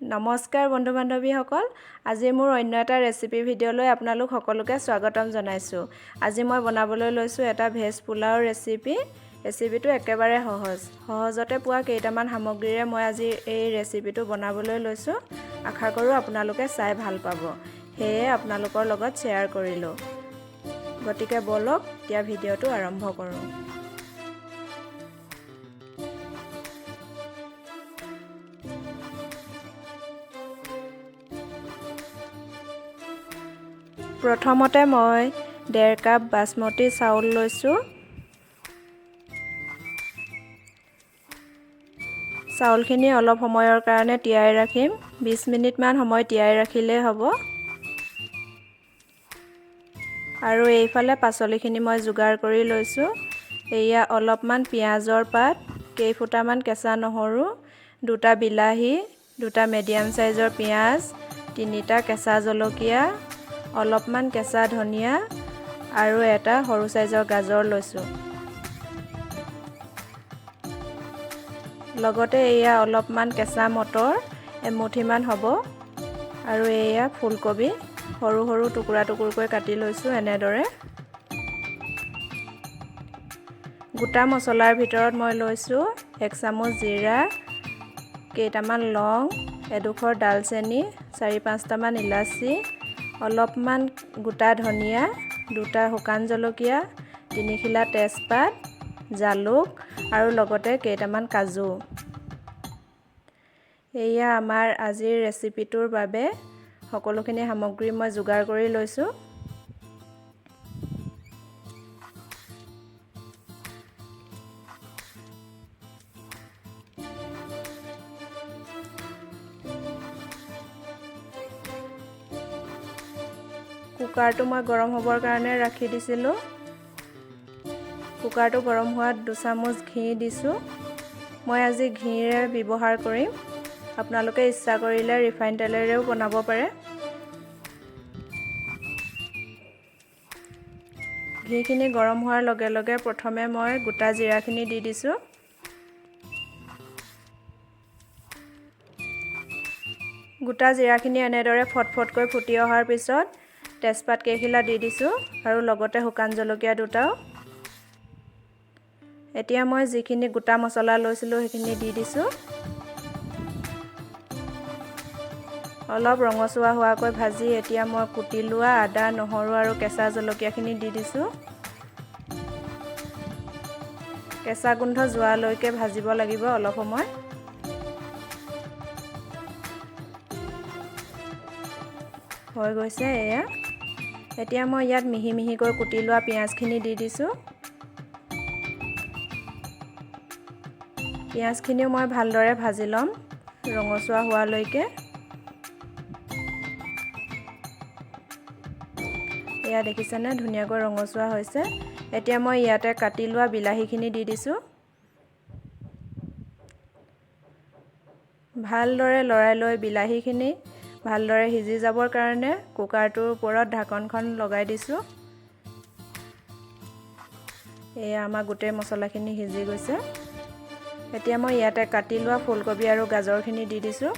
নমস্কাৰ বন্ধু বান্ধৱীসকল আজি মোৰ অন্য এটা ৰেচিপি ভিডিঅ'লৈ আপোনালোক সকলোকে স্বাগতম জনাইছোঁ। আজি মই বনাবলৈ লৈছোঁ এটা ভেজ পোলাও ৰেচিপিটো একেবাৰে সহজতে পোৱা কেইটামান সামগ্ৰীৰে মই আজি এই ৰেচিপিটো বনাবলৈ লৈছোঁ। আশা কৰোঁ আপোনালোকে চাই ভাল পাব, সেয়ে আপোনালোকৰ লগত শ্বেয়াৰ কৰিলোঁ। গতিকে বলক এতিয়া ভিডিঅ'টো আৰম্ভ কৰোঁ। প্ৰথমতে মই 1.5 কাপ বাসমতী চাউল লৈছোঁ। চাউলখিনি অলপ সময়ৰ কাৰণে তিয়াই ৰাখিম। 20 মিনিটমান সময় তিয়াই ৰাখিলেই হ'ব। আৰু এইফালে পাচলিখিনি মই যোগাৰ কৰি লৈছোঁ। এয়া অলপমান পিঁয়াজৰ পাত, কেইফুটামান কেঁচা নহৰু, 2টা বিলাহী, 2টা মিডিয়াম সাইজৰ পিঁয়াজ, 3টা কেঁচা জলকীয়া, অলপমান কেঁচা ধনিয়া আৰু এটা সৰু সাইজৰ গাজৰ লৈছোঁ। লগতে এয়া অলপমান কেঁচা মটৰ এমুঠিমান হ'ব আৰু এয়া ফুলকবি সৰু সৰু টুকুৰা-টুকুৰকৈ কাটি লৈছোঁ এনেদৰে। গোটা মছলাৰ ভিতৰত মই লৈছোঁ 1 চামুচ জিৰা, কেইটামান লং, এডোখৰ ডালচেনি, 4-5টামান ইলাচি, অলপমান গোটা ধনিয়া, 2টা শুকান জলকীয়া, 3 খিলা তেজপাত, জালুক আৰু লগতে কেইটামান কাজু। এয়া আমাৰ আজিৰ ৰেচিপিটোৰ বাবে সকলোখিনি সামগ্ৰী মই যোগাৰ কৰি লৈছোঁ। কুকাৰটো মই গৰম হ'বৰ কাৰণে ৰাখি দিছিলোঁ। কুকাৰটো গৰম হোৱাত 2 চামুচ ঘি দিছোঁ। মই আজি ঘিৰে ব্যৱহাৰ কৰিম। আপোনালোকে ইচ্ছা কৰিলে ৰিফাইন তেলেৰেও বনাব পাৰে। ঘিখিনি গৰম হোৱাৰ লগে লগে প্ৰথমে মই গোটা জিৰাখিনি দি দিছোঁ। গোটা জিৰাখিনি এনেদৰে ফটফটকৈ ফুটি অহাৰ পিছত তেজপাত কেইখিলা দি দিছোঁ আৰু লগতে শুকান জলকীয়া 2টাও। এতিয়া মই যিখিনি গোটা মছলা লৈছিলোঁ সেইখিনি দি দিছোঁ। অলপ ৰঙচুৱা হোৱাকৈ ভাজি এতিয়া মই কুটি লোৱা আদা, নহৰু আৰু কেঁচা জলকীয়াখিনি দি দিছোঁ। কেঁচা গোন্ধ যোৱালৈকে ভাজিব লাগিব অলপ সময়। হৈ গৈছে এয়া। এতিয়া মই ইয়াত মিহি মিহিকৈ কুটি লোৱা পিঁয়াজখিনি দি দিছোঁ। পিঁয়াজখিনিও মই ভালদৰে ভাজি ল'ম ৰঙচুৱা হোৱালৈকে। এয়া দেখিছেনে ধুনীয়াকৈ ৰঙচুৱা হৈছে। এতিয়া মই ইয়াতে কাটি লোৱা বিলাহীখিনি দি দিছোঁ। ভালদৰে লৰাই লৈ বিলাহীখিনি ভালদৰে সিজি যাবৰ কাৰণে কুকাৰটোৰ ওপৰত ঢাকনখন লগাই দিছোঁ। এয়া আমাৰ গোটেই মছলাখিনি সিজি গৈছে। এতিয়া মই ইয়াতে কাটি লোৱা ফুলকবি আৰু গাজৰখিনি দি দিছোঁ।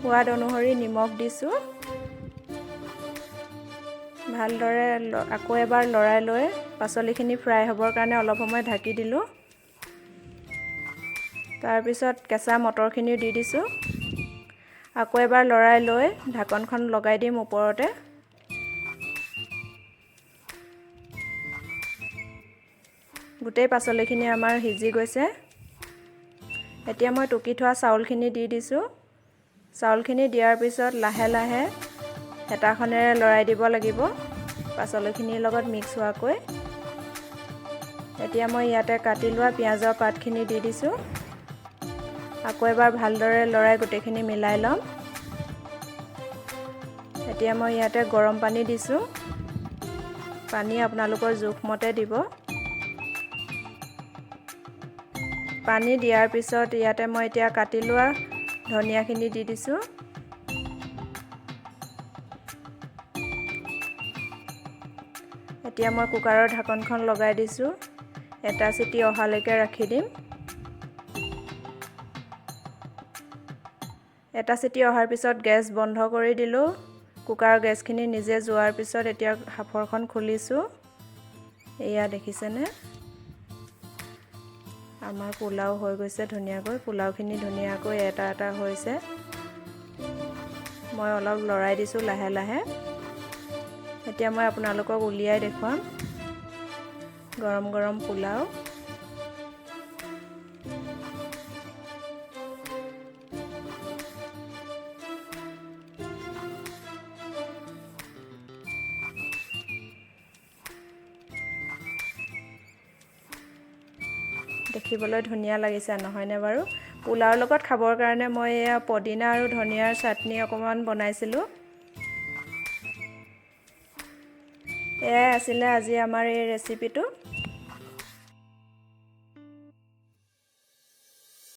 সোৱাদ অনুসৰি নিমখ দিছোঁ। ভালদৰে আকৌ এবাৰ লৰাই লৈ পাচলিখিনি ফ্ৰাই হ'বৰ কাৰণে অলপ সময় ঢাকি দিলোঁ। তাৰপিছত কেঁচা মটৰখিনিও দি দিছোঁ। আকৌ এবাৰ লৰাই লৈ ঢাকনখন লগাই দিম ওপৰতে। গোটেই পাচলিখিনি আমাৰ সিজি গৈছে। এতিয়া মই টুকি থোৱা চাউলখিনি দি দিছোঁ। চাউলখিনি দিয়াৰ পিছত লাহে লাহে হেতাখনেৰে লৰাই দিব লাগিব পাচলিখিনিৰ লগত মিক্স হোৱাকৈ। এতিয়া মই ইয়াতে কাটি লোৱা পিঁয়াজৰ পাতখিনি দি দিছোঁ। আকৌ এবাৰ ভালদৰে লৰাই গোটেইখিনি মিলাই ল'ম। এতিয়া মই ইয়াতে গৰম পানী দিছোঁ। পানী আপোনালোকৰ জোখমতে দিব। পানী দিয়াৰ পিছত ইয়াতে মই এতিয়া কাটি লোৱা ধনিয়াখিনি দি দিছোঁ। এতিয়া মই কুকাৰৰ ঢাকনখন লগাই দিছোঁ। এটা চিটি অহালৈকে ৰাখি দিম। এটা চিটি অহাৰ পিছত গেছ বন্ধ কৰি দিলোঁ। কুকাৰৰ গেছখিনি নিজে যোৱাৰ পিছত এতিয়া সাঁফৰখন খুলিছোঁ। এয়া দেখিছেনে? আমাৰ পোলাও হৈ গৈছে ধুনীয়াকৈ। পোলাওখিনি ধুনীয়াকৈ এটা এটা হৈছে। মই অলপ লৰাই দিছোঁ লাহে লাহে। এতিয়া মই আপোনালোকক উলিয়াই দেখুৱাম গৰম গৰম পোলাও। দেখিবলৈ ধুনীয়া লাগিছে নহয়নে বাৰু? পোলাওৰ লগত খাবৰ কাৰণে মই এয়া পদিনা আৰু ধনিয়াৰ চাটনি অকণমান বনাইছিলোঁ। এয়াই আছিলে আজি আমাৰ এই ৰেচিপিটো।